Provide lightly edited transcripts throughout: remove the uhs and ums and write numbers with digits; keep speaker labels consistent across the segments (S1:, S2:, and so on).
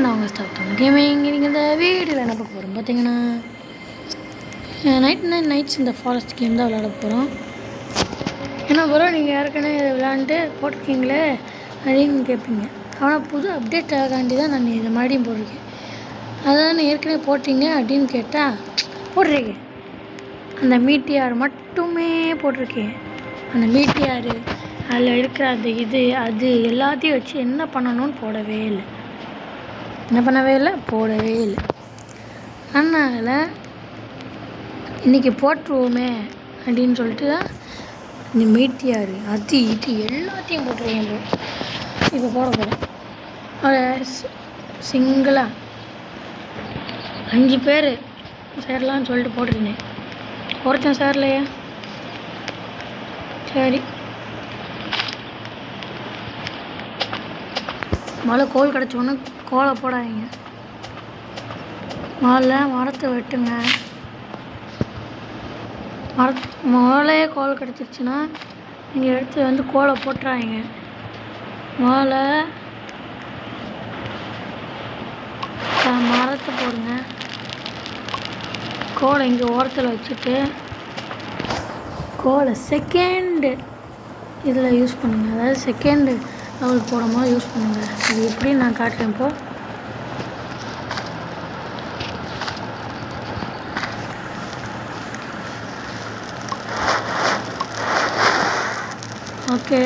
S1: நான் உங்கள் stop gaming. நீங்கள் இந்த வீடியோவில் என்ன பார்க்க போகிறோம் பார்த்தீங்கன்னா, நைட்ஸ் இந்த ஃபாரஸ்ட் கேம் தான் விளையாட போகிறோம். ஏன்னா ப்ரோ நீங்கள் ஏற்கனவே இதை விளையாண்டு போட்டிருக்கீங்களே அப்படின்னு கேட்பீங்க. ஆனால் புது அப்டேட் ஆகாண்டி தான் நான் இதை மறுபடியும் போட்டிருக்கேன். அதான் ஏற்கனவே போட்டிங்க அப்படின்னு கேட்டால் போட்டிருக்கேன். அந்த மீட்டியார் மட்டுமே போட்டிருக்கேன். அந்த மீட்டியார் அதில் இருக்கிற அந்த அது எல்லாத்தையும் வச்சு என்ன பண்ணணும்னு போடவே இல்லை. அதனால் இன்றைக்கி போட்டுருவோமே அப்படின்னு சொல்லிட்டு தான் இந்த மீட்டியார் அது இது எல்லாத்தையும் போட்டுருவோம். இப்போ போட போகிறோம். ஒரு சிங்கிளாக 5 பேர் சேரலான்னு சொல்லிட்டு போட்டிருந்தேன். ஒருத்தன் சேரலையா? சரி, மழை கோல் கிடச்சோன்னு கோலை போடாதீங்க. மரத்தை வெட்டுங்க. முதலையே கோல் கிடச்சிருச்சுன்னா நீங்கள் எடுத்து வந்து கோலை போட்டுறாங்க. மரத்தை போடுங்க. கோலை இங்கே ஓரத்தில் வச்சுட்டு கோலை செகண்டு இதில் யூஸ் பண்ணுங்கள். அதாவது செகண்டு லெவல் போடும்போது யூஸ் பண்ணுங்கள். அது எப்படின்னு நான் காட்டுறேன் இப்போ. ஓகே,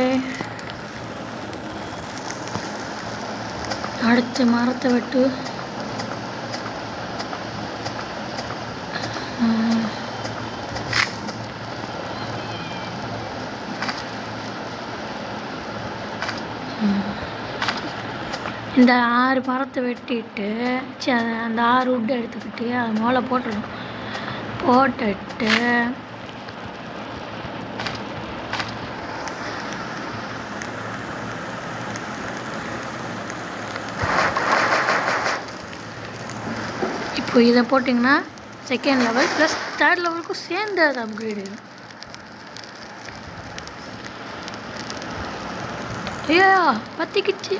S1: அடுத்து மரத்தை வெட்டு. இந்த 6 மரத்தை வெட்டிட்டு அந்த 6 உட்டை எடுத்துக்கிட்டு அது மேலே போட்டுடும். போட்டுட்டு இப்போ இதை போட்டிங்கன்னா செகண்ட் லெவல் ப்ளஸ் தேர்ட் லெவலுக்கும் சேர்ந்து அது அப்கிரேட் ஆகும்.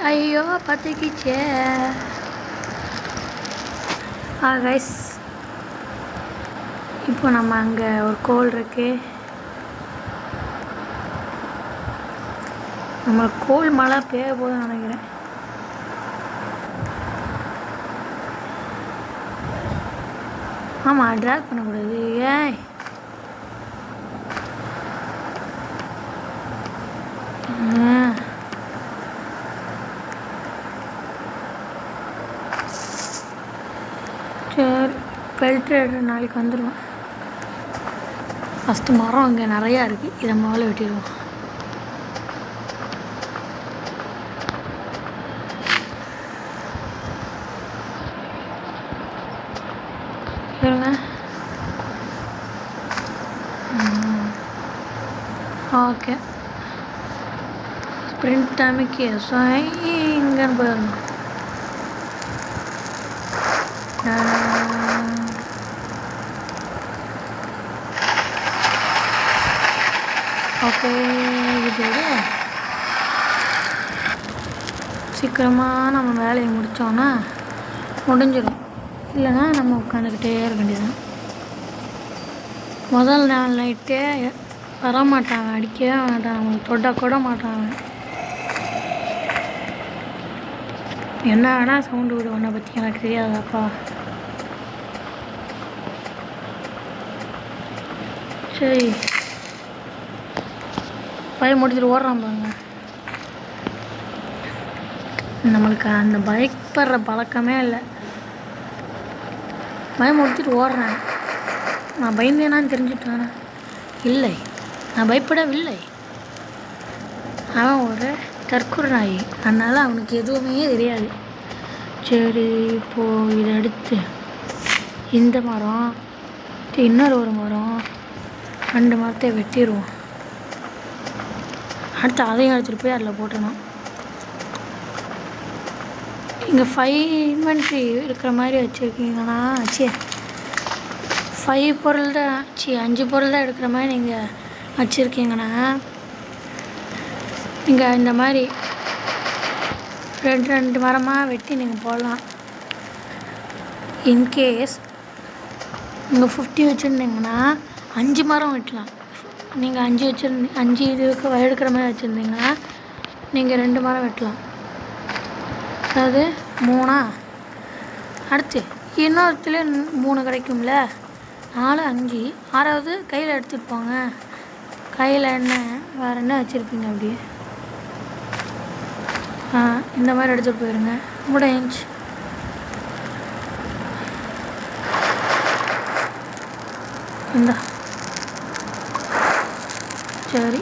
S1: ஐயோ பற்றிக்கிச்சே. கைஸ், இப்போ நம்ம அங்கே ஒரு கோல் இருக்கு. நம்மளுக்கு கோல் மழை பெய்ய போதுன்னு நினைக்கிறேன். ஆமாம், ட்ராக் பண்ணக்கூடாது. ஏன் சரி, பெல்ட் நாளைக்கு வந்துடுவோம். ஃபஸ்ட்டு மரம் அங்கே நிறையா இருக்குது. இதை முதல்ல வெட்டிடுவோம். ஓகே, ஸ்ப்ரிண்ட் டைமுக்கு இங்கேன்னு போயிடணும். ஓகே, இது சீக்கிரமாக நம்ம வேலையை முடித்தோன்னா முடிஞ்சிடும். இல்லைன்னா நம்ம உட்காந்துக்கிட்டே இருக்க வேண்டியதுதான். முதல் நாள் நைட்டே வரமாட்டாங்க, அடிக்கவே மாட்டாங்க, அவங்களுக்கு தொட்ட கூட மாட்டாங்க. என்ன வேணால் சவுண்டு விடு, உன்னை பற்றி எனக்கு தெரியாதாப்பா. சரி, பையன் முடிச்சுட்டு ஓடுறான் பாருங்க. நம்மளுக்கு அந்த பயப்படுற பழக்கமே இல்லை. பயம் முடிச்சுட்டு ஓடுறேன். நான் பயந்தேனான்னு தெரிஞ்சுட்டானே? இல்லை, நான் பயப்படவில்லை. அவன் ஒரு தற்கொலை நாய், அதனால் அவனுக்கு எதுவுமே தெரியாது. சரி, இப்போது இதை எடுத்து இந்த மரம் இன்னொரு ஒரு மரம் 2 மரத்தை வெட்டிடுவோம். அடுத்து அதையும் எடுத்துகிட்டு போய் அதில் போட்டணும். இங்கே 5 இன்வென்ட்ரி இருக்கிற மாதிரி வச்சுருக்கீங்கன்னா 5 பொருள் தான் 5 பொருள் தான் எடுக்கிற மாதிரி நீங்கள் வச்சுருக்கீங்கன்னா நீங்கள் இந்த மாதிரி 2 மரமாக வெட்டி நீங்கள் போடலாம். இன்கேஸ் நீங்கள் 50 வச்சுருந்தீங்கன்னா 5 மரம் வெட்டலாம். நீங்கள் 5 இதுக்கு எடுக்கிற மாதிரி வச்சுருந்தீங்கன்னா நீங்கள் 2 மரம் வெட்டலாம். அதாவது 3. அடுத்து இன்னொருத்துல 3 கிடைக்கும்ல, 4, 5, 6வது கையில் எடுத்துகிட்டு போங்க. கையில் என்ன வேறு என்ன வச்சுருப்பீங்க அப்படியே இந்த மாதிரி எடுத்துகிட்டு போயிடுங்க. முடிஞ்சு. இந்த சரி,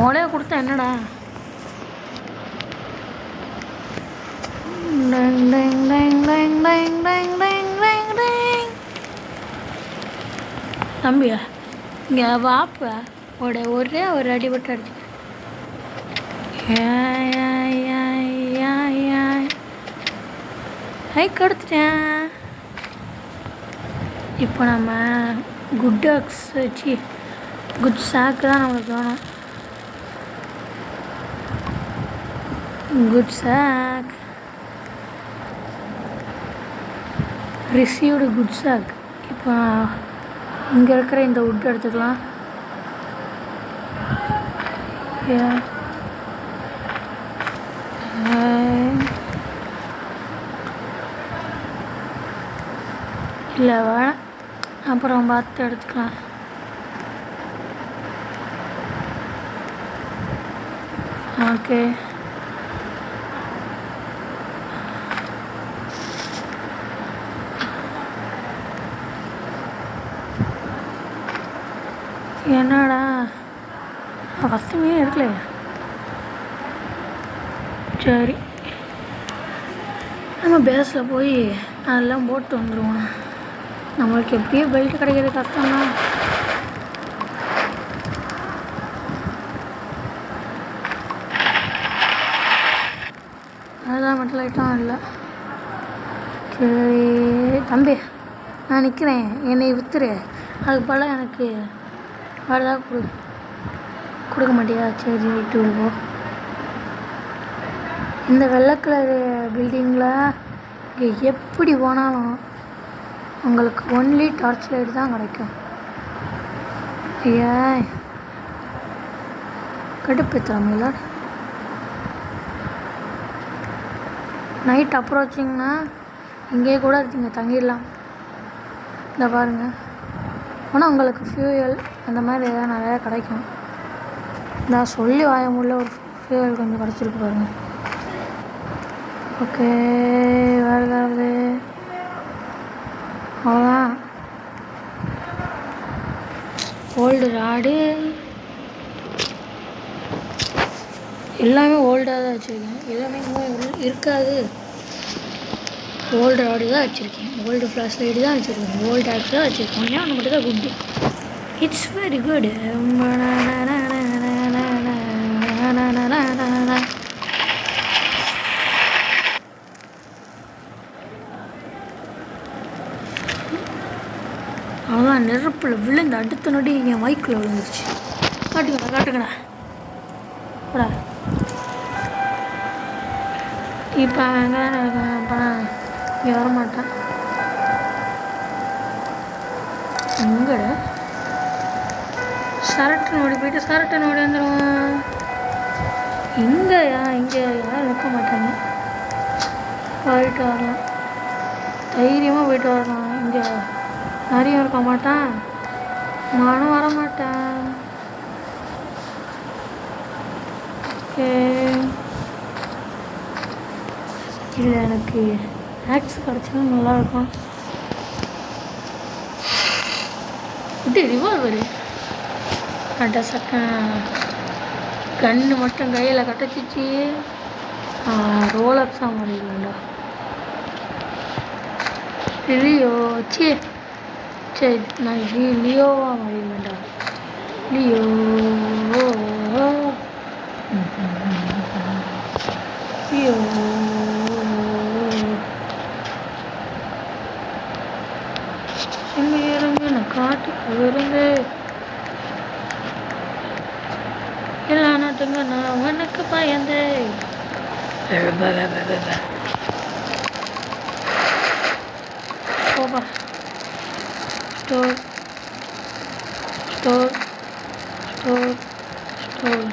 S1: ஓலையை கொடுத்தா என்னடா? தம்பியா இங்கே வாப்பா, ஒரே ஒரு அடிபட்டு அடிச்சு ஹைக் எடுத்துட்டேன். இப்போ நம்ம குட் டாக்ஸ் வச்சு குட் சாக்கு தான் நம்மளுக்கு வேணும். Good chalk received good chalk. இப்போ இங்கே இருக்கிற இந்த வுட் எடுத்துக்கலாம். இல்லை வேணாம், அப்புறம் பார்த்து எடுத்துக்கலாம். ஓகே, என்னடா ஃபஸ்ட்டு மீன் எடுக்கலையா? சரி, நம்ம பேஸில் போய் அதெல்லாம் போட்டு வந்துடுவோம். நம்மளுக்கு எப்படியோ பெல்ட் கிடைக்கிறது கஷ்டம்தான். அதெல்லாம் மட்டும் லைட்டாக இல்லை. சரி தம்பி, நான் நிற்கிறேன், என்னை விற்றுரு. அதுக்கு பதிலாக எனக்கு வேறு ஏதாவது கொடுக்க மாட்டியா? சரி விட்டு விடுவோம். இந்த வெள்ளை கலர் பில்டிங்கில் இங்கே எப்படி போனாலும் உங்களுக்கு ஒன்லி டார்ச் லைட் தான் கிடைக்கும். ஐயா கடுப்பேற்றுறாங்கள. நைட் அப்ரோச்சிங்னா இங்கே கூட நீங்கள் தங்கிடலாம். இந்த பாருங்கள், ஆனால் உங்களுக்கு ஃபியூயல் அந்த மாதிரி எதாவது நிறையா கிடைக்கும். நான் சொல்லி வாய முடியல, ஒரு ஃபியூயல் கொஞ்சம் கிடச்சிருக்கு பாருங்கள். ஓகே, வேறு ஏதாவது அவ்வளோதான். ஓல்டு ராடு எல்லாமே ஓல்டாக தான் வச்சுருக்கேன். எல்லாமே இருக்காது. ஓல்டு ராடு தான் வச்சுருக்கேன், ஓல்டு ஃப்ளாஷ் லைட்டு தான் வச்சுருக்கேன், ஓல்டு ஆக்ஸ் தான் வச்சுருக்கேன். ஒன்றே ஒன்று மட்டும் தான் குட்டு. It's very good. அதான் நெருப்பில் விழுந்து அடுத்த நொடி என் மைக்கில் விழுந்துருச்சு. காட்டுக்கடா இப்போ எங்கே இருக்கேன்? இங்கே வரமாட்டேன். எங்கட சரட்டுன்னு ஓடி போயிட்டு சரட்டுன்னு ஓடி வந்துடுவான். இங்கே யாரும் நிற்க மாட்டாங்க. போயிட்டு வரலாம், தைரியமாக போயிட்டு வரலாம். இங்கே நிறைய இருக்க மாட்டான், நானும் வரமாட்டேன். ஓகே, இல்லை எனக்கு ஆக்ஸ் கிடச்சா நல்லாயிருக்கும். இது ரிவால்வரு கட்ட சட்டம் கன்று மட்டும் கையில் கட்டச்சிச்சு. ரோலக்ஸாக மாறிடுவேண்டா. லியோ சரி நான் லியோவாக மாறிடுவேண்டா. லியோ லியோ எங்கே இருந்து நான் காட்டுக்கு இருந்து எல்லா நாட்டுங்க நான் உனக்கு பயந்தேன். போப்பா. Store store store store.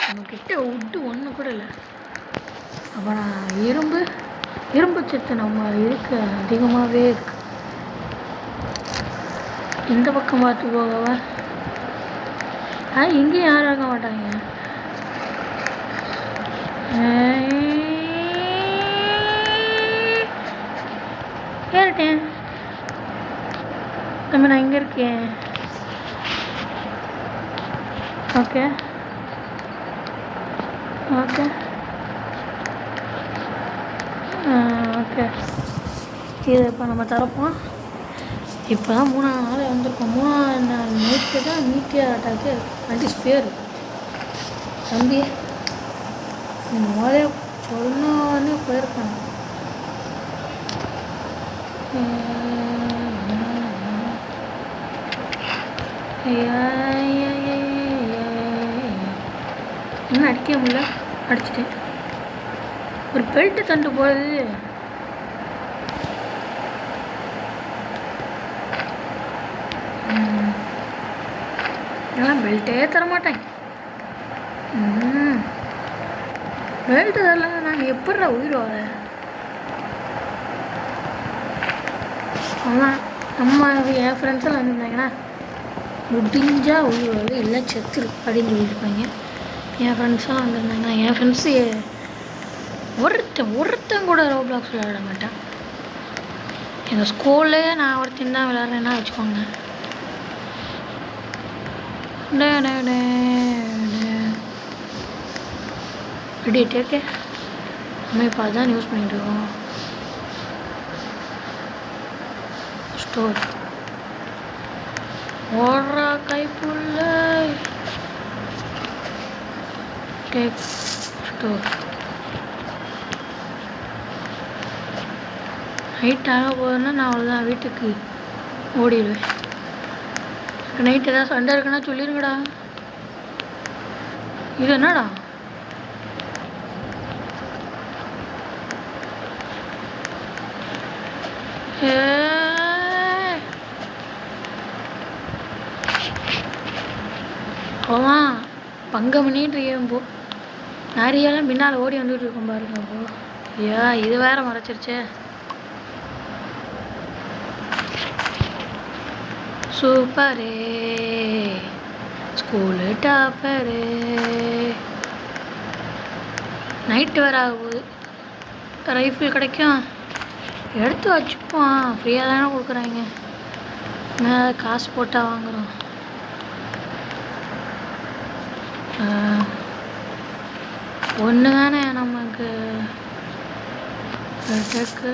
S1: நம்மக்கிட்ட உட்டு ஒன்று கூட இல்லை. அப்புறம் இரும்பு சத்து நம்ம இருக்கு அதிகமாகவே இருக்கு. இந்த பக்கம் பார்த்து போகவா? இங்கேயும் யாரும் இருக்க மாட்டாங்க. கேட்டேன் தம்பி, நான் இங்கே இருக்கேன். Okay okay okay. இது இப்போ நம்ம தரப்போம். இப்போ தான் 3ஆவது நாள் வந்திருக்கோம். 3ஆவது நாள் நைட்டு தான் மீட்டியர் அட்டாக்கு பேர். தம்பி முதலே சொன்னோடனே போயிருக்காங்க. இன்னும் அடிக்க முடியல, அடிச்சிட்டேன். ஒரு பெல்ட்டு தண்டு போகுது. இதெல்லாம் பெல்ட்டே தரமாட்டேன். பெல்ட் தரல, நான் எப்படா உயிர் வர? ஆமாம், நம்ம என் ஃப்ரெண்ட்ஸெல்லாம் வந்துருந்தாங்கன்னா முடிஞ்சா உயிர் வருது, இல்லை செத்துரு அப்படின்னு சொல்லியிருப்பாங்க. என் ஃப்ரெண்ட்ஸெல்லாம் வந்துருந்தாங்கன்னா, என் ஃப்ரெண்ட்ஸு ஒருத்தன் கூட ரோப்ளாக்ஸ் விளையாட மாட்டேன். எங்கள் ஸ்கூல்லே நான் ஒருத்தன் தான் விளையாடுறேன்னா வச்சுக்கோங்க. ரெடி டேக்கே நம்ம இப்போ அதான் யூஸ் பண்ணிட்டு இருக்கோம். ஸ்டோர் ஓடுற கைப்புள்ள டேக் ஸ்டோர். நைட் ஆக போதுன்னா நான் அவ்வளோதான், வீட்டுக்கு ஓடிடுவேன். நைட் ஏதாவது சண்டை இருக்குன்னா சொல்லிருங்கடா. இது என்னடா? அவ்வளோதான், பங்கம் பண்ணிட்டு இருக்கேன். போ நிறையெல்லாம் பின்னால் ஓடி வந்துட்டு இருக்கோம் பாருங்க. போ ஐயா, இது வேற மறைச்சிருச்சே. சூப்பரே, ஸ்கூலு டாப்பரு. நைட்டு வேற ஆகுது. ரைஃபிள் கிடைக்கும், எடுத்து வச்சுப்போம். ஃப்ரீயாக தானே கொடுக்குறாங்க, மேலே காசு போட்டால் வாங்குகிறோம். ஒன்று தானே நமக்கு டெக்கு.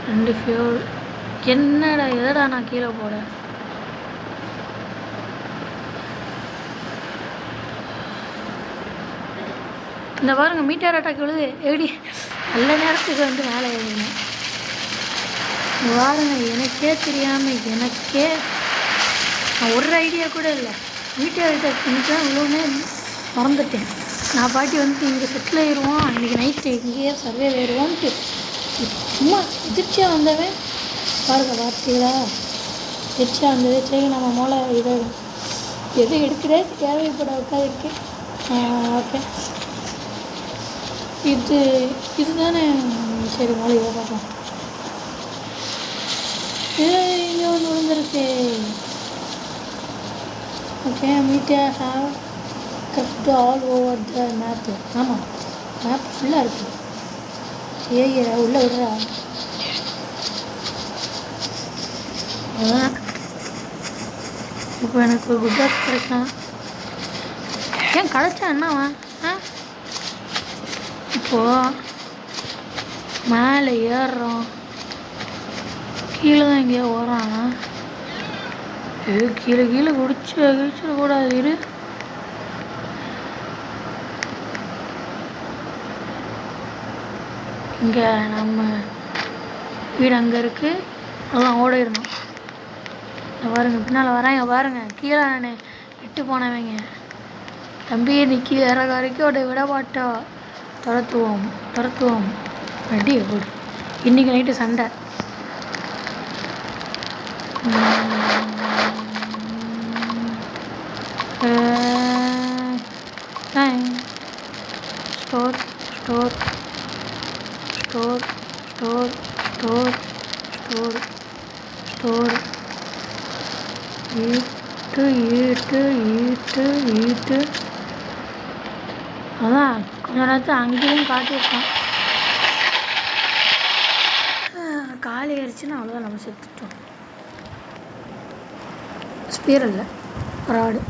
S1: ரெண்டு ஃபியூல். என்னடா எதடா நான் கீழே போட? இந்த பாருங்க, மீட்டர் அட்டாக் விழுது. எப்படி நல்ல நேரத்துக்கு வந்து மேலே ஏறினேன் பாருங்க. எனக்கே தெரியாமல் நான் ஒரு ஐடியா கூட இல்லை. மீட்டர் அட்டாக் பண்ணிட்டு இவ்வளோனே மறந்துட்டேன். நான் பாட்டி வந்து இங்கே செட்டில் ஆயிடுவோம், இன்றைக்கி நைட்டு இங்கேயே சர்வே ஆயிடுவோன்ட்டு சும்மா எதிர்ச்சியாக வந்தவன் பாருங்க. பார்த்தீங்களா, எதிர்ச்சியாக வந்தது. சரி நம்ம மூளை இதை எது எடுக்கிறே தேவைப்பட உட்காந்துருக்கேன். ஓகே, இதுதானே. சரி, மூளை இதை பார்க்கலாம். இங்கே ஒன்று விழுந்துருக்கு. Okay, meteor have cut all over the map. ஆமாம், மேப் ஃபுல்லாக இருக்குது. உள்ளே விடுறா. இப்போ எனக்கு ஒரு குட் பாக்ஸ் கிடைக்கலாம். ஏன் கிடைச்சா என்னவா? இப்போது மேலே ஏறுறோம், கீழே தான் எங்கேயோ ஓடுறானா? கீழே கிழிச்சிடக்கூடாது. இரு, இங்கே நம்ம வீடு அங்கே இருக்குது. அதெல்லாம் ஓடிடணும். பாருங்க பின்னால் வராங்க பாருங்க. கீழே நான் விட்டு போனவங்க. தம்பி நீ கீழே இறங்க வரைக்கும் உடைய விட மாட்டோம். துரத்துவோம் ரெடி போடு. இன்றைக்கி நைட்டு சண்டை. Store store store store store store store ஈட்டு ஈட்டு ஈட்டு ஈட்டு. அதான் கொஞ்ச நேரத்தில் அங்கேயும் காட்டியிருக்கோம். காலி ஆயிடுச்சுன்னா அவ்வளோதான், நம்ம செத்துட்டோம். ஸ்பீர் இல்லை, ராடு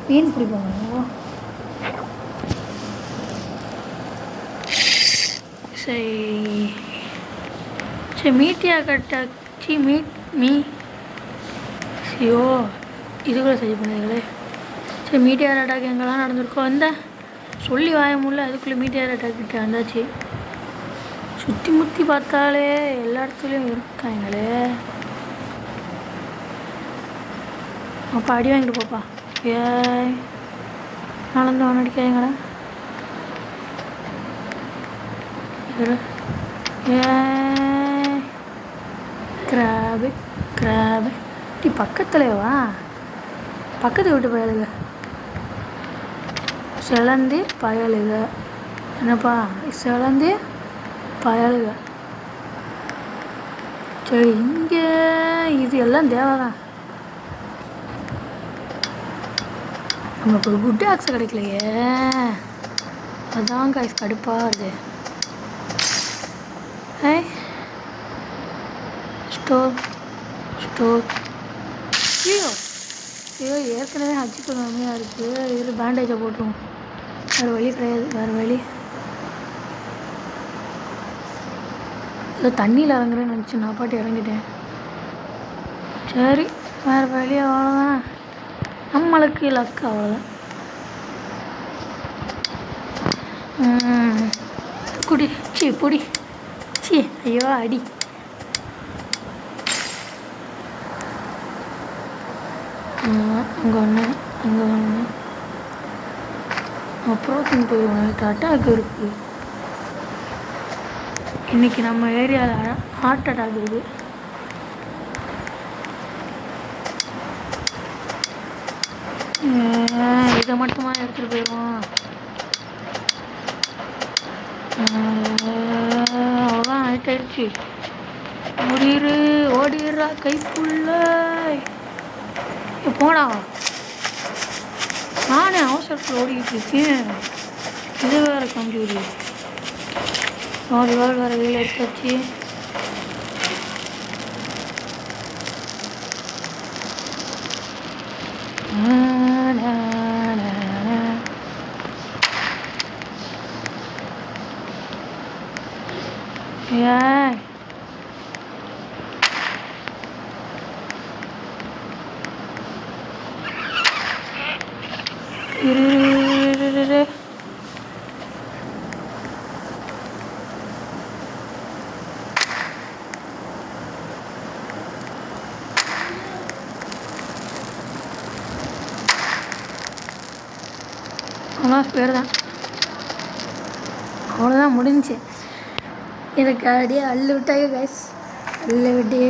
S1: மீன் பிடிப்பாங்க. சரி சரி மீட்டியா கட்டாச்சி மீ ஐயோ இது கூட சரி பண்ணுங்களே. சரி மீட்டியார் அட்டாக் எங்கெல்லாம் நடந்திருக்கோம். இந்த சொல்லி வாய முடியல, அதுக்குள்ளே மீட்டியார் அட்டாக் கிட்ட வந்தாச்சு. சுற்றி முற்றி பார்த்தாலே எல்லா இடத்துலையும் இருக்காங்களே. அப்பா அடி வாங்கிட்டு போப்பா. ஏய் நாளந்து அவன் அடிக்காதீங்களா. கிராபு கிராபு டி பக்கத்துலேவா, பக்கத்து வீட்டு பயலுங்க. சிலந்தி பயலுக என்னப்பா, சிலந்தி பயலுக. சரி இங்கே இது எல்லாம் தேவைதான். நமக்கு ஒரு குட் ஆக்ஸ் கிடைக்கலையே, அதான் காய்ஸ் கடுப்பாக வருது. ஸ்டோர் ஸ்டோர் ஐயோ ஐயோ ஏற்கனவே ஹச்சிப்பு கம்மியாக இருக்குது. இது பேண்டேஜை போட்டுருவோம். வேறு வழி கிடையாது, வேறு வழி. ஏதோ தண்ணியில் இறங்குறேன்னு நினச்சி நான் பாட்டு இறங்கிட்டேன். சரி வேறு வழி, அவ்வளோதான். நம்மளுக்கு லக்கு அவ்வளோதான். குடி சி பொடி சி ஐயோ அடி. அங்கே ஒன்று அங்கே ஒன்று. அப்புறம் போயிடுவோம். அட்டாக் இருக்குது இன்றைக்கி நம்ம ஏரியாவில். ஹார்ட் அட்டாக் இருக்குது. இதை மட்டுமா எடுத்துகிட்டு போயிடுவோம். அவ்வளோதான் நைட் ஆயிடுச்சு. ஓடிடுறா கைப்புள்ள. போடா, நானே அவசரத்தில் ஓடிக்கிட்டு இருக்கேன். இது வேறு கம்ப்யூட்டர் வேறு வெளியில் எடுத்தாச்சு. ஏன் பேர் தான். அவ்வளோதான் முடிஞ்சு. எனக்கு அப்படியே அள்ளு விட்டாங்க கைஸ். அள்ளு விட்டு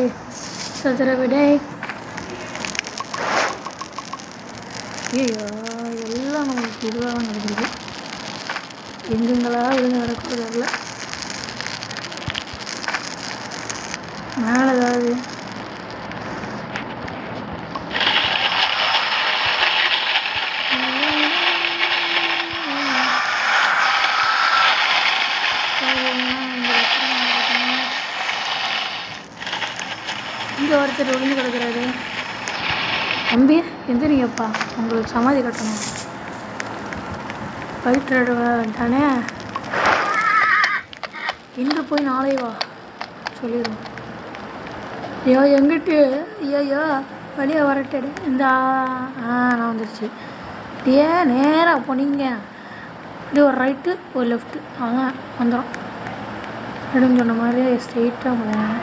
S1: சதுர விட. ஐயோ எல்லாம் நம்மளுக்கு இதுவாக நடக்குது. எங்கெங்களா விழுந்து நடக்கிறது இல்லை. மேலே ஏதாவது இங்கே ஒருத்தர் விழுந்து கிடக்குறாரு. தம்பி எந்திரிங்கப்பா, உங்களுக்கு சமாதி கட்டணும். வயிற்று வேண்டானே, இன்று போய் நாளை வா சொல்லிடுவோம். ஐயோ எங்கிட்டு ஐயோ வெளியே வரட்டு. இந்த நான் வந்துடுச்சு. அப்படியே நேராக போனீங்க, அப்படியே ஒரு ரைட்டு ஒரு லெஃப்ட்டு, அதான் வந்துடும். அப்படின்னு சொன்ன மாதிரியே ஸ்ட்ரெயிட்டாக போவேன்.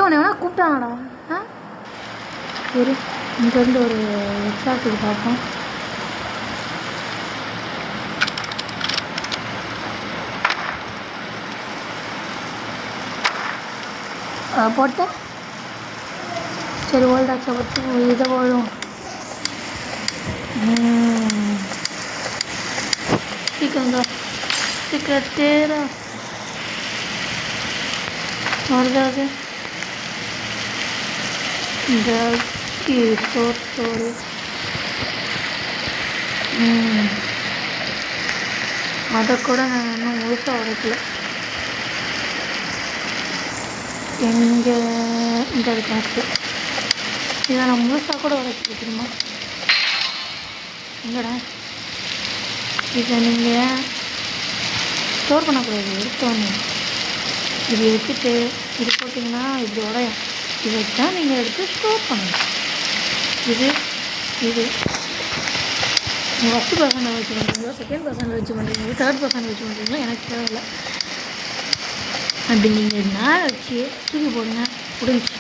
S1: உன்னை வேணா கூப்பிட்டாங்கடா. சரி, இங்கேருந்து ஒரு எக்ஸாக்டுக்கு பார்ப்போம். போட்டேன். சரி, ஓல்டாக்ஸை பற்றி இதை போடும். தேரா வருதாது சோறு. அதை கூட நான் இன்னும் முழுசாக உடைக்கல. எங்கே இந்த காசு இதை நான் முழுசாக கூட உடைக்கல தெரியுமா? எங்கடா இதை நீங்கள் ஸ்டோர் பண்ணக்கூடாது, எடுத்தோன்னு இது வச்சுட்டு இது போட்டிங்கன்னா இப்படி உடையும். இதை தான் நீங்கள் எடுத்து ஸ்டோர் பண்ணணும். இது நீங்கள் ஃபஸ்ட்டு பர்சனில் வச்சு பண்ணுறீங்களோ, செகண்ட் பர்சனில் வச்சு பண்ணுறீங்களோ, தேர்ட் பர்சனில் வச்சு பண்ணுறீங்களோ எனக்கு தேவையில்லை. அப்படி நீங்கள் மேலே வச்சு தூக்கி போடுங்க, உடைஞ்சி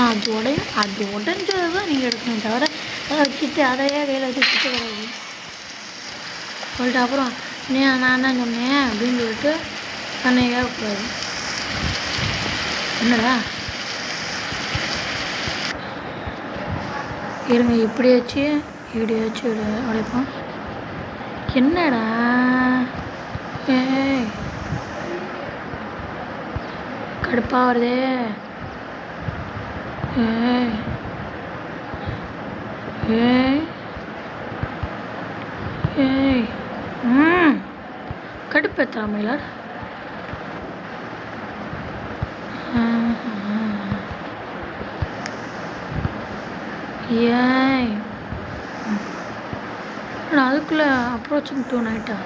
S1: அது உடையும். அது உடஞ்சது தான் நீங்கள் எடுக்கணும், தவிர அதை வச்சுட்டு அதையே கையில் வச்சு சுற்றக்கூடாது சொல்லிட்டு அப்புறம் நான் என்ன சொன்னேன் அப்படின்னு சொல்லிட்டு தன்னை ஏறக்கூடாது. என்னடா இருங்க, இப்படி வச்சு உடைப்போம். என்னடா கடுப்பாக வருதே. கடுப்பேற்றாமையில அதுக்குள்ளே அப்ரோச்சிங் டூ நைட்டா?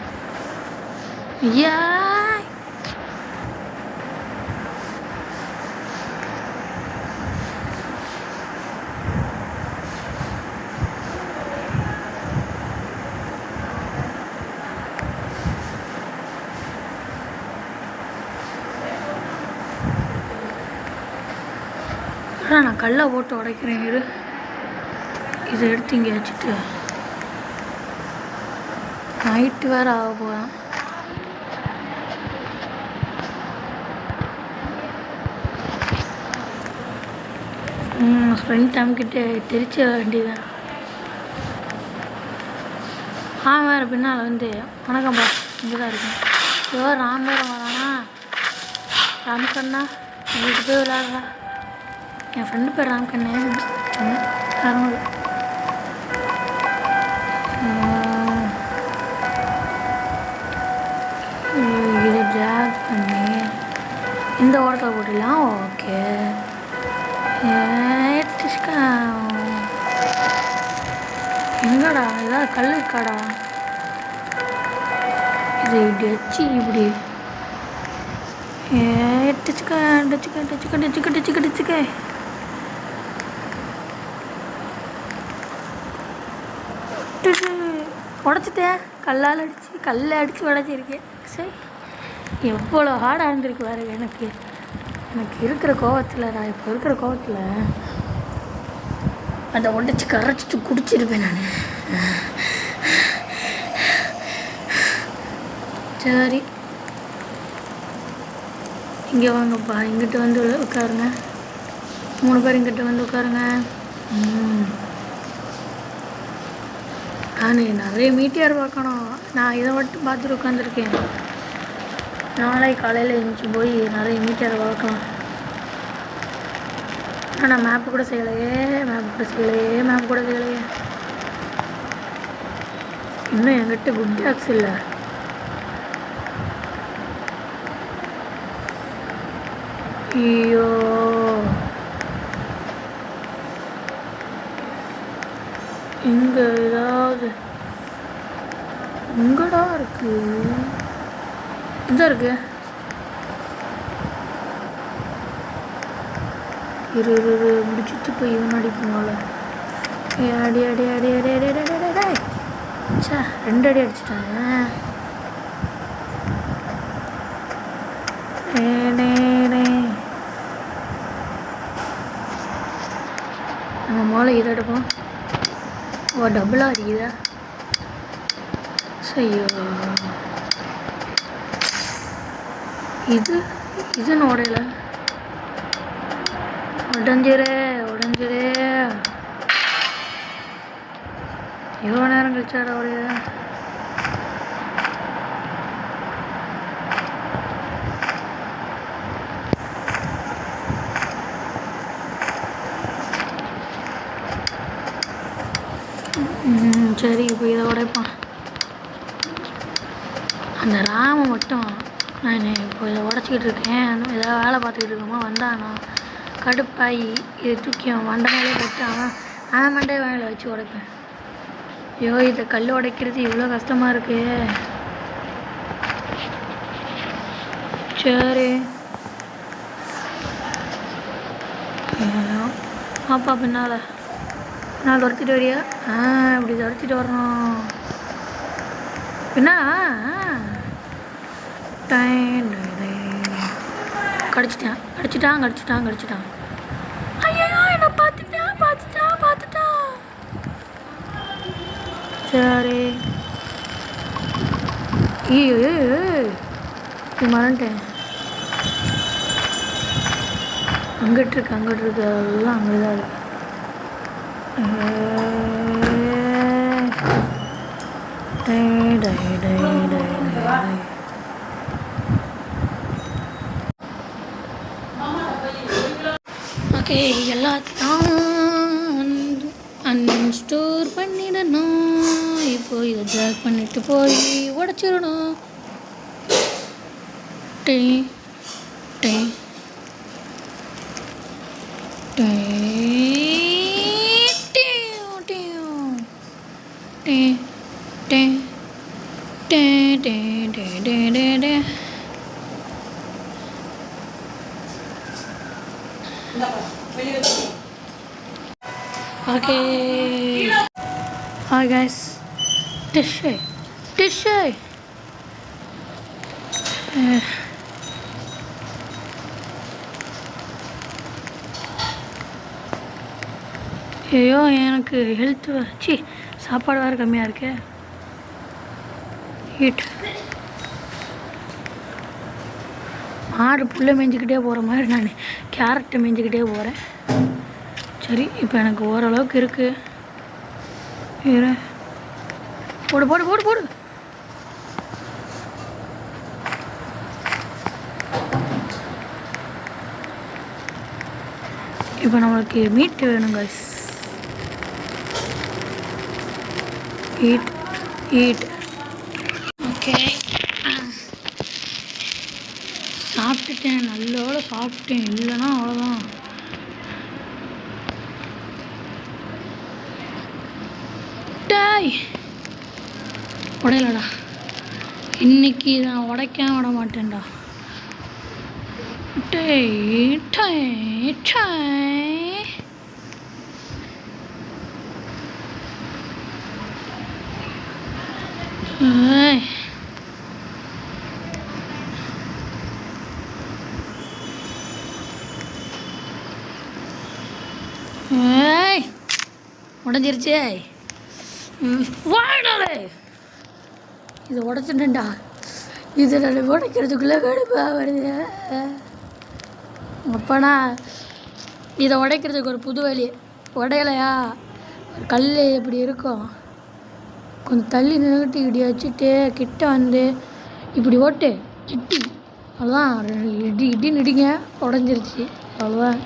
S1: நான் கல்லை போட்டு உடைக்கிறேன். இதை எடுத்து இங்கே வச்சுட்டு நைட்டு வேறு ஆக போகிறேன். ஃப்ரெண்ட் டைம்கிட்ட தெரிச்ச வேண்டியதான். வேறு பின்னால் வந்து வணக்கம்பா இங்கே தான் இருக்கும். ஏதோ ராம் வேறு வரானா? ராம்கண்ணா வீட்டு போய் விளையாடுறா. என் ஃப்ரெண்டு பேர் ராம்கண்ணே. யாரும் இதை ஜாக் பண்ணி இந்த ஓரத்தில் போட்டுடலாம். ஓகே, எங்கடா ஏதாவது கல் இருக்காடா? இது இப்படி வச்சு இப்படி டிச்சுக்க உடச்சிட்டேன். கல்லால் அடித்து உடச்சிருக்கேன். சரி, எவ்வளோ ஹார்டாக இருந்திருக்கு வேறு. எனக்கு இருக்கிற கோவத்தில், நான் இப்போ இருக்கிற கோவத்தில் அதை உடச்சி கரைச்சிட்டு குடிச்சிருப்பேன் நான். சரி, இங்கே வாங்கப்பா, இங்கிட்ட வந்து உட்காருங்க. 3 பேர் இங்கிட்ட வந்து உட்காருங்க. நான் நிறைய மீட்டியார் பார்க்கணும். நான் இதை மட்டும் பார்த்துட்டு உட்காந்துருக்கேன். நாளைக்கு காலையில் எழுந்துச்சி போய் நிறைய மீட்டியார் பார்க்கலாம். ஆனால் மேப்பு கூட செய்யலையே. இன்னும் என்கிட்ட குட் டாக்ஸ் இல்லை. ஐயோ, இங்கே ஏதாவது எங்கடா இருக்கு? இதான் இருக்கு. முடிச்சுட்டு போய் இவன் அடிக்குமால. அடி 2 அடி அடிச்சிட்டானே. முதல்ல இதை எடுப்போம். ஓ டபுளாக அடிக்குதா? ஐயோ இதுன்னு உடையல. உடஞ்சிரு எவ்வளோ நேரம் கழிச்சாடா உடைய. சரி இப்போ இதை உடைப்பான். அந்த ராம மட்டும் நான் இப்போ இதை உடச்சிக்கிட்டு இருக்கேன். ஏதாவது வேலை பார்த்துக்கிட்டு இருக்கோமா வந்தானா கடுப்பாகி இதை தூக்கி அவன் மண்டை மேலே போட்டு அவன் மண்டையை வேலை வச்சு உடைப்பேன். ஐயோ இதை கல் உடைக்கிறது இவ்வளோ கஷ்டமாக இருக்கு. சரி பாப்பா பின்னால் துரத்திட்டு வரியா? இப்படி துரத்திட்டு வரணும். பின்னா கடிச்சிட்டான். ஐயோ என்ன பார்த்துட்டான். சரி மறந்துட்டேன். அங்கிட்டு இருக்கு எல்லாம் அங்கேதான் இருக்கு. ஓகே எல்லாத்தையும் அன்ஸ்டோர் பண்ணிடணும். இப்போ இதை ஜாக் பண்ணிட்டு போய் உடச்சிடணும். டே டே டே Okay. Hi guys. Tisha. ஐயோ எனக்கு ஹெல்த் வச்சு சாப்பாடு வேறு கம்மியாக இருக்கு. மாடு புல்லை மேய்ஞ்சிக்கிட்டே போகிற மாதிரி நான் கேரட்டை மேய்ஞ்சிக்கிட்டே போகிறேன். சரி இப்போ எனக்கு ஓரளவுக்கு இருக்குது. போடு. இப்போ நம்மளுக்கு மீட் வேணும் guys. Eat okay. சாப்பிட்டுட்டேன், நல்லோட சாப்பிட்டேன். இல்லைன்னா அவ்வளோதான். உடையலடா, இன்னைக்கு நான் உடைக்காம விட மாட்டேன்டா. உடஞ்சிருச்சே. இதை உடச்சிட்டேன்டா. இதை நான் உடைக்கிறதுக்குள்ளே கடுப்பாக வருது. அப்போனா இதை உடைக்கிறதுக்கு ஒரு புது வழி. உடையலையா, ஒரு கல் எப்படி இருக்கும், கொஞ்சம் தள்ளி நின்றுட்டு இப்படி வச்சுட்டு கிட்ட வந்து இப்படி ஓட்டு கிட்டி, அவ்வளோதான். இடின்னு இடிங்க, உடஞ்சிருச்சு, அவ்வளோதான்.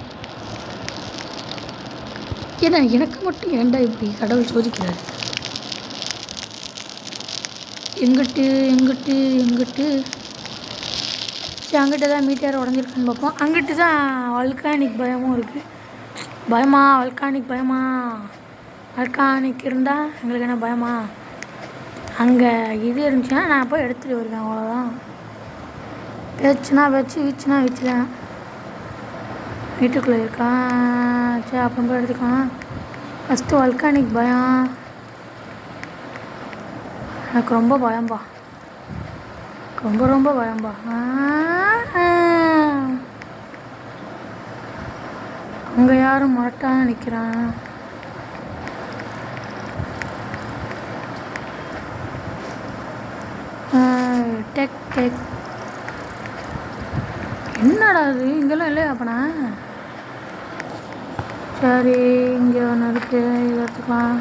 S1: ஏன்னா எனக்கு மட்டும் ஏன்டா இப்படி கடவுள் சோதிக்கிறாரு? எங்கிட்டு சரி, அங்கிட்ட தான் மீட்டர் உடஞ்சிருக்குன்னு பார்ப்போம். அங்கிட்டு தான் வல்கானிக் பயமும் இருக்குது. வல்கானிக் இருந்தால் எங்களுக்கு என்ன பயமா? அங்கே இது இருந்துச்சுன்னா நான் போய் எடுத்துகிட்டு வருவேன், அவ்வளோதான். வீச்சுனா வீச்சுதான். வீட்டுக்குள்ளே இருக்கான். சரி, அப்புறம் போய் எடுத்துக்கலாம். ஃபஸ்ட்டு வல்கானிக் பயம். எனக்கு ரொம்ப பயம்பா, ரொம்ப பயம்பா. அங்கே யாரும் முரட்டான நிற்கிறான். Tech tech. என்னடா அது இங்கெல்லாம் இல்லையா அப்பனா? சரி, இங்கே ஒன்று இருக்கு, இதை எடுத்துக்கலாம்.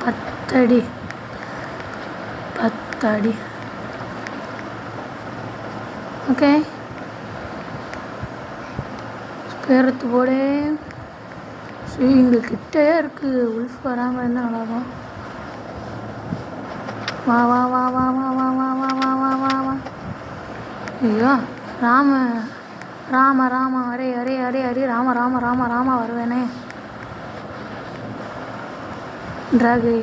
S1: 10 அடி 10 அடி. ஓகே, ஸ்பேரத்து போடு. சரி, இங்கே கிட்டே இருக்குது. உல்ஃப் வராமல் இருந்தால் நல்லாதான். வா வா வா வா வா வா வா வா வா வா வா வா. ஐயோ, ராம ராம ராம அரே அரே அரே அரே ராம ராம ராம ராம வருவேனே. ட்ராகு.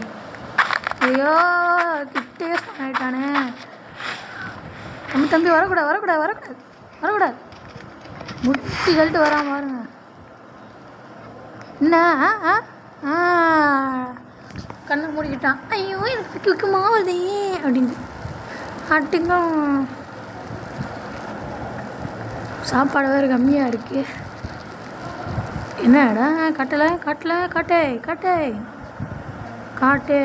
S1: ஐயோ, கிட்டே ஆயிட்டானே. தம்பி தம்பி வரக்கூடாது வரக்கூடாது வரக்கூடாது வரக்கூடாது. முட்டி கழட்டு வராமல் பாருங்க. என்ன கண்ணை மூடிக்கிட்டான். ஐயோ, எனக்கு தூக்கமா வருதே அப்படின்னு ஆட்டுக்கும். சாப்பாடு வேறு கம்மியாக இருக்குது. என்ன இடம்? கட்டலை கட்டலை காட்டே காட்டே காட்டு.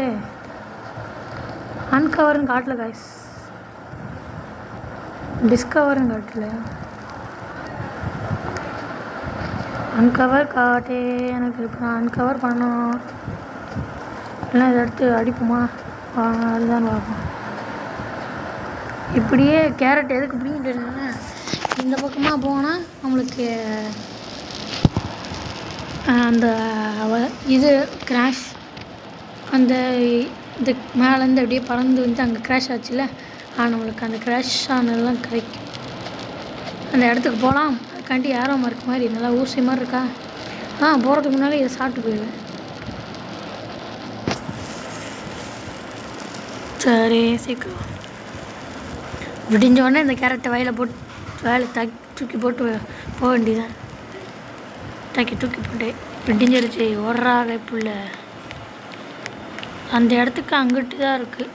S1: அன்கவர்னு காட்டல காய்ஸ், டிஸ்கவர்னு காட்டல. அன்கவர் காட்டே. எனக்கு இப்போ நான் அன்கவர் பண்ணணும். எல்லாம் இதை எடுத்து அடிப்போமா? அதுதான் பார்ப்போம். இப்படியே கேரட் எதுக்கு பிடிங்கிட்டு இருந்தேன்னா, இந்த பக்கமாக போனால் நம்மளுக்கு அந்த இது கிராஷ், அந்த இது மேலேருந்து அப்படியே பறந்து வந்து அங்கே கிராஷ் ஆச்சுல்ல, நம்மளுக்கு அந்த கிராஷ் ஆனதெல்லாம் கிடைக்கும். அந்த இடத்துக்கு போகலாம். அதுக்காண்டி ஏரோ மார்க் மாதிரி நல்லா ஊசி மாதிரி இருக்கா. போகிறதுக்கு முன்னாலே இதை சாப்பிட்டு போயிடுவேன். சரி, சீக்கிரம் விடிஞ்சோடனே இந்த கேரட்டை வயலில் போட்டு தூக்கி போட்டு போக வேண்டியதான். தூக்கி போட்டு விடிஞ்சிருச்சு. ஓடுறாக புள்ள. அந்த இடத்துக்கு அங்கிட்டு தான் இருக்குது.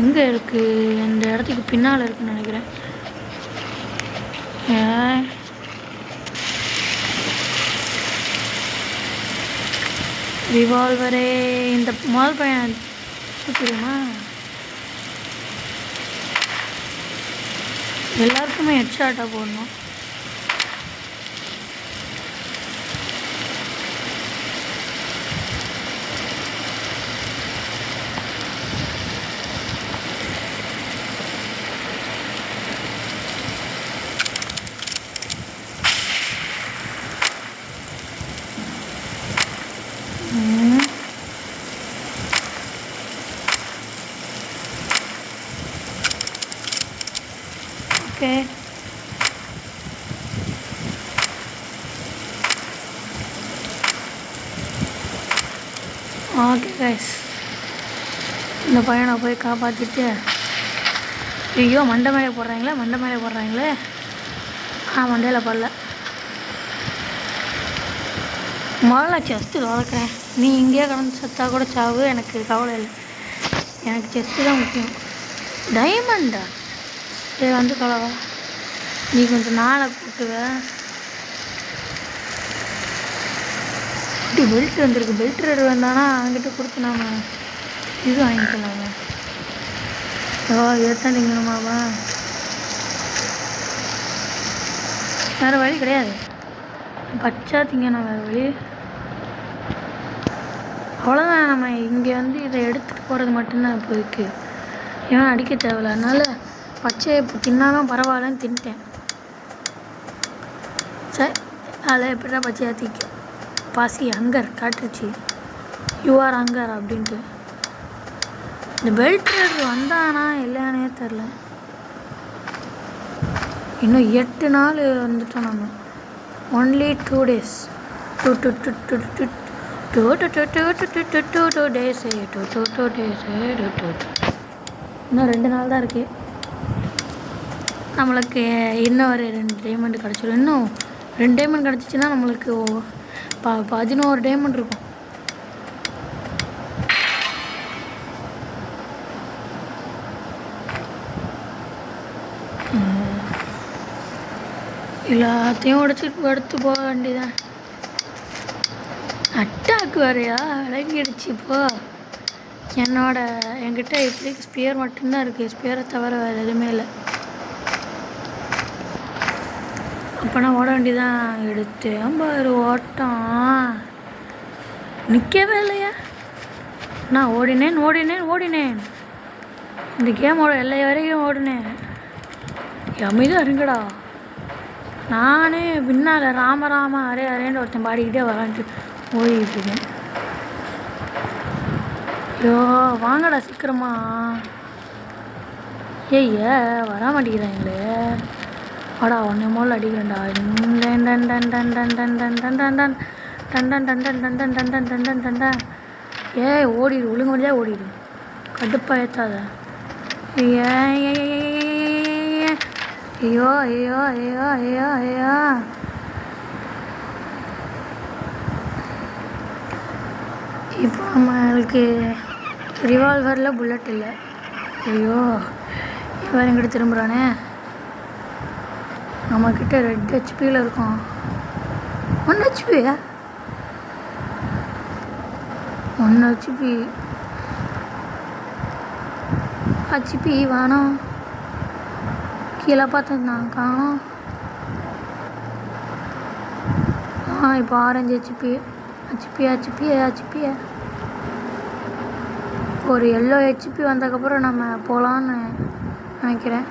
S1: எங்கே இருக்குது? அந்த இடத்துக்கு பின்னால் இருக்குன்னு நினைக்கிறேன். ரிவால்வரே. இந்த முதல் பையன் தெரியுமா? எல்லாருக்குமே ஹெட்ஷாட்டாக போடணும். ஓகே, ஓகே கைஸ், இந்த பையனை போய் காப்பாற்றிட்டு. ஐயோ, மண்டை மேலே போடுறாங்களே மண்டையில் படல. முதல்ல செஸ்ட்டு வளர்க்குறேன். நீ இங்கேயே கடந்து சத்தா கூட சாவு, எனக்கு கவலை இல்லை. எனக்கு செஸ்ட்டு தான் முக்கியம். டைமண்டா? சரி, வந்து கலவா. நீ கொஞ்சம் நாளை கூட்டுவ. இப்படி பெல்ட் வந்துருக்கு. பெல்ட் ரெடி வந்தானா அவங்ககிட்ட கொடுத்து நாம் இது வாங்கிக்கலாமா? ஏற்றாண்டிங்கம்மாவா? வேறு வழி கிடையாது. பச்சா திங்கண்ணா வேறு வழி. அவ்வளோதான். நம்ம இங்கே வந்து இதை எடுத்துகிட்டு போகிறது மட்டும்தான் இப்போதைக்கு. ஏன்னா அடிக்க தேவையில்ல. அதனால் பச்சையை இப்போ தின்னாலும் பரவாயில்லன்னு தின்ட்டேன். சரி, அதில் எப்படின்னா பச்சையாக தீக்க பாசி அங்கர் காட்டுருச்சு. யூஆர் அங்கர் அப்படின்ட்டு. இந்த பெல்ட் வந்தானா இல்லையானே தெரில. இன்னும் 8 நாள் வந்துட்டோம் நம்ம. Only 2 days. 2 days. இன்னும் 2 நாள் தான் இருக்குது. நம்மளுக்கு இன்னும் ஒரு 2 டைமண்ட் கிடச்சிடும். இன்னும் 2 டைமண்ட் கிடச்சிச்சின்னா நம்மளுக்கு 11 டைமண்ட் இருக்கும். எல்லாத்தையும் உடச்சிட்டு எடுத்து போக வேண்டியதான். ஸ்பேருக்கு வேறையா விளங்கிடுச்சு இப்போ. என்கிட்ட இப்போதைக்கு ஸ்பியர் மட்டும்தான் இருக்குது. ஸ்பியரை தவிர வேறு எதுவுமே இல்லை. அப்போனா ஓட வேண்டியதான். எடுத்து பாரு ஓட்டம் நிற்கவே இல்லையா. நான் ஓடினேன். இந்த கேமோட எல்லை வரைக்கும் ஓடினேன். அமைதியாக இருங்கடா. நானே பின்னால் ராம அரேன்னு ஒருத்தன் பாடிக்கிட்டே வரான்ட்டு ஓடிக்கிட்டு இருக்கேன். ஐயோ வாங்கடா சீக்கிரமா. ஏய்ய வர மாட்டேங்கிறாங்களே. வாடா ஒன்றே மோல் அடிக்கிறேன்டா. ஏய் ஓடிடு, ஒழுங்கு வழியாக ஓடிடு. கடுப்பாக ஏற்றாத. ஐயோ இப்போ நம்மளுக்கு ரிவால்வரில் புல்லட் இல்லை. ஐயோ இவன் எங்கிட்ட திரும்புகிறானே. நம்மக்கிட்ட 2 ஹெச்பியில் இருக்கும். 1 ஹெச்பியா? 1 ஹெச்பி வேணும். கீழே பார்த்தேன் காணும். இப்போ 6 ஹெச்பி. ஒரு எல்லோ ஹெச்பி வந்ததுக்கப்புறம் நம்ம போகலான்னு நினைக்கிறேன்.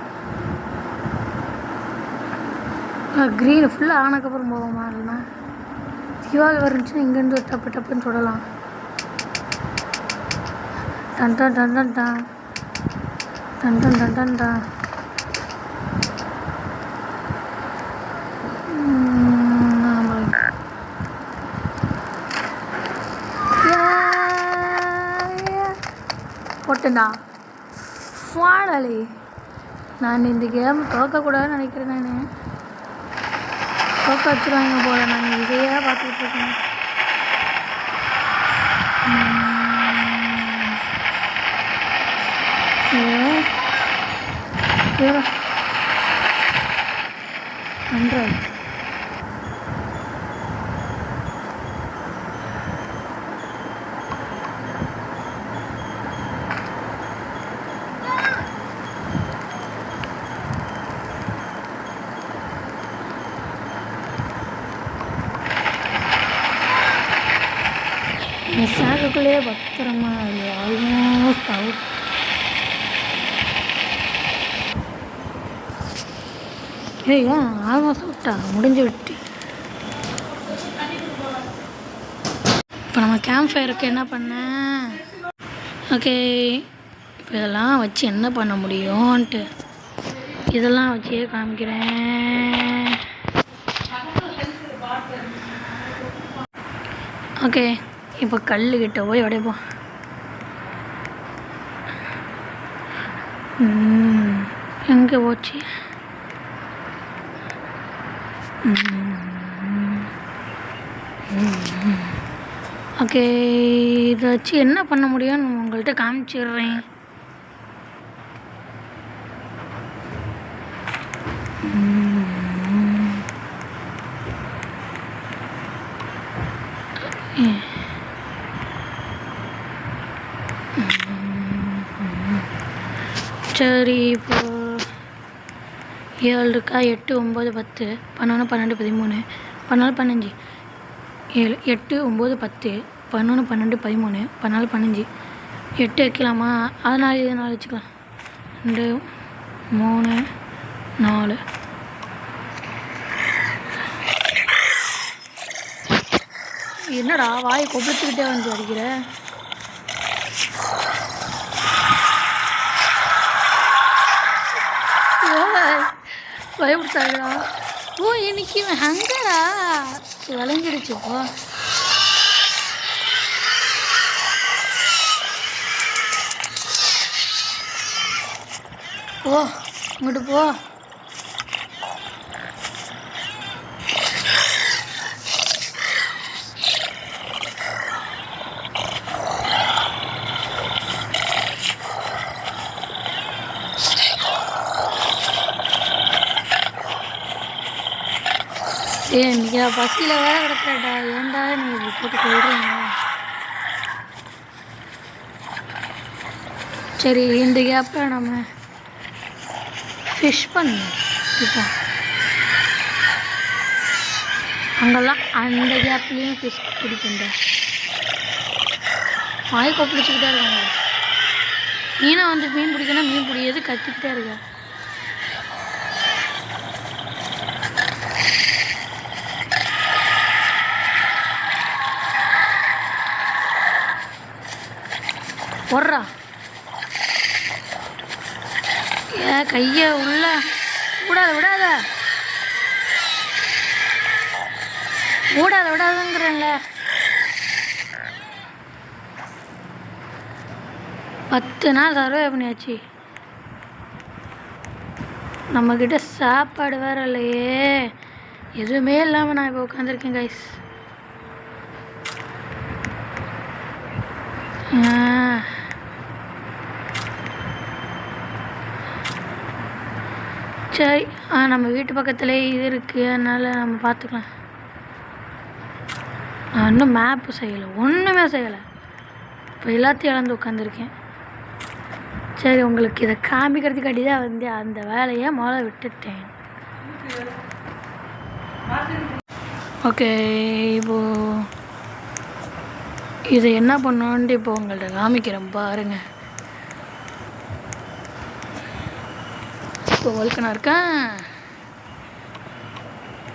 S1: க்ரீன் ஃபுல்லாக ஆனதுக்கப்புறம் போவோமா? இல்லைன்னா திவால் வந்துச்சுன்னா இங்கேருந்து டப்புன்னு சுடலாம். டன் போட்டேன்டா. ஃபாடலி நான் இந்த கேம் தோக்கக்கூடாதுன்னு நினைக்கிறேன். நான் தோக்க வச்சுருவாங்க போல. நான் இதையே பார்த்துக்கிட்டு இருக்கேன். சாகுக்குள்ளேயே பத்திரமா ஆல்மோஸ்ட் அவுட். ஏன் ஆல்மோஸ்ட் அவுட்டா? முடிஞ்சு விட்டு. இப்போ நம்ம கேம்ப் ஃபயருக்கு என்ன பண்ணேன்? ஓகே இப்போ இதெல்லாம் வச்சு என்ன பண்ண முடியும்ன்ட்டு இதெல்லாம் வச்சே காமிக்கிறேன். ஓகே இப்போ கல்லுக்கிட்ட போய் உடைப்போம். எங்கே போச்சு? ஓகே இதை வச்சு என்ன பண்ண முடியும்னு உங்கள்கிட்ட காமிச்சிடுறேன். சரி இப்போ 7 இருக்கா? 8 9 10 11 12 13 14 15 7 8 9 10 11 12 13 14 15 8 வைக்கலாமா? அதனால இது 4 வச்சுக்கலாம். 2 3 4 என்னடா வாய் கொப்பளிச்சுக்கிட்டே வந்து அடிக்கிற? பயப்படுத்தாடா. ஓ இன்னைக்கு ஹங்கரா விளங்கிடுச்சுப்போ. போ இங்கிட்டு போ. இன்னைக்கு பசியில் வேற கிடக்குறடா. ஏன்டா நீ இப்படி போட்டு போயிடுறீங்க? சரி, இந்த கேப்பில் நம்ம ஃபிஷ் பண்ணணும். இப்போ அங்கெல்லாம் அந்த கேப்லேயும் ஃபிஷ் பிடிக்குங்க. வாய் கொப்பளிச்சுக்கிட்டே இருக்காங்க. மீனை வந்து மீன் பிடிக்கணும், மீன் பிடிக்கிறது கத்திக்கிட்டே இருக்க. போடுறா கைய உள்ள விடாத விடாதுங்கிறேன்ல. 10 நாள் சர்வே பண்ணியாச்சு. நம்மக்கிட்ட சாப்பாடு வேற இல்லையே, எதுவுமே இல்லாமல் நான் இப்போ உட்காந்துருக்கேன் கைஸ். சரி, நம்ம வீட்டு பக்கத்தில் இது இருக்குது, அதனால் நம்ம பார்த்துக்கலாம். நான் இன்னும் மேப்பு செய்யலை, ஒன்றுமே செய்யலை. இப்போ எல்லாத்தையும் இழந்து உட்காந்துருக்கேன். சரி, உங்களுக்கு இதை காமிக்கிறதுக்காண்டி தான் வந்து அந்த வேலையை முதல்ல விட்டுட்டேன். ஓகே, இப்போது இதை என்ன பண்ணோன்ட்டு இப்போ உங்கள்கிட்ட காமிக்கிறேன் பாருங்கள். இப்போ வல்கனாக இருக்கேன்.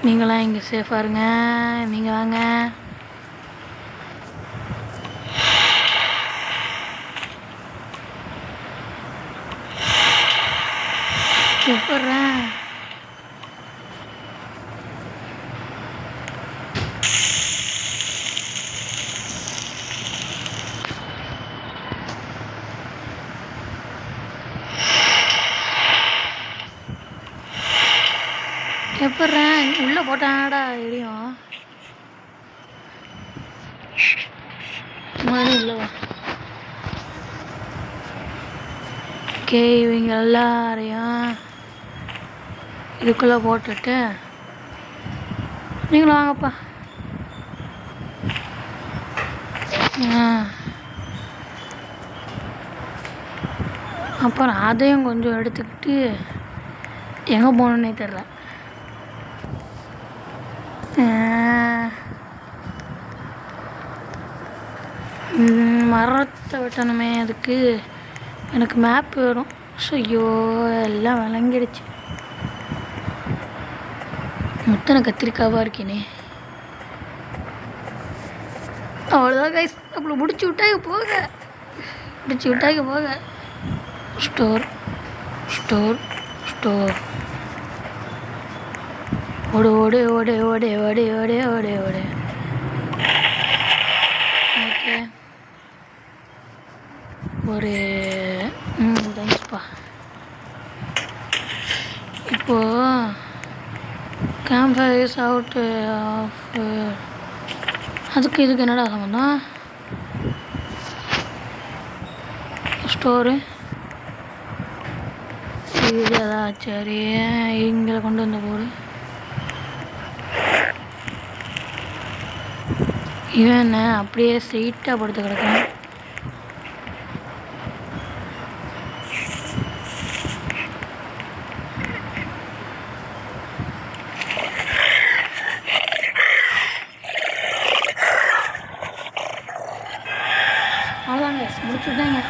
S1: நீங்களாம் இங்கே சேஃபாக இருங்க. நீங்கள் வாங்க. எப்பட்றேன் எப்பட்றேன் உள்ளே போட்டானடா எரியும். மறுபடியும் உள்ளவா. ஓகே, இவங்க எல்லாரையும் இதுக்குள்ளே போட்டுட்டு நீங்களும் வாங்கப்பா. அப்புறம் அதையும் கொஞ்சம் எடுத்துக்கிட்டு எங்கே போகணுன்னே தெரில. மரத்தை வெட்டணுமே, அதுக்கு எனக்கு மேப் வேணும். ஸோ ஐயோ, எல்லாம் விளங்கிடுச்சு. முத்தனை கத்திரிக்காவாக இருக்கேனே. அவ்வளோதான் கைஸ், நம்மளை முடிச்சு விட்டாங்க போக. ஸ்டோர் ஓடு. ஓகே, ஒரு தேங்க்ஸ்ப்பா. இப்போது கேம்ப் ஃபயர்ஸ் அவுட் ஆஃப் அதுக்கு இதுக்கு என்னடா சம்மந்தம்? ஸ்டோரு இதுதான். சரி, இங்கே கொண்டு வந்து போடு. இவன் என்ன அப்படியே ஸ்ட்ரெயிட்டாக படுத்து கிடக்கான். அவ்வளோதாங்க, முடிச்சுட்டாங்க.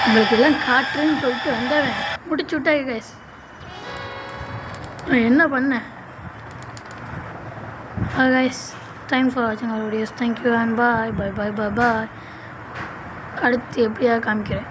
S1: உங்களுக்கு எல்லாம் காட்டுறேன்னு சொல்லிட்டு வந்தவன் முடிச்சு விட்டாங்க கைஸ். நான் என்ன பண்ணேன்? கைஸ், தேங்க்ஸ் ஃபார் வாட்சிங் our videos. Thank you and bye. அடுத்து எப்படியா காமிக்கிறேன்.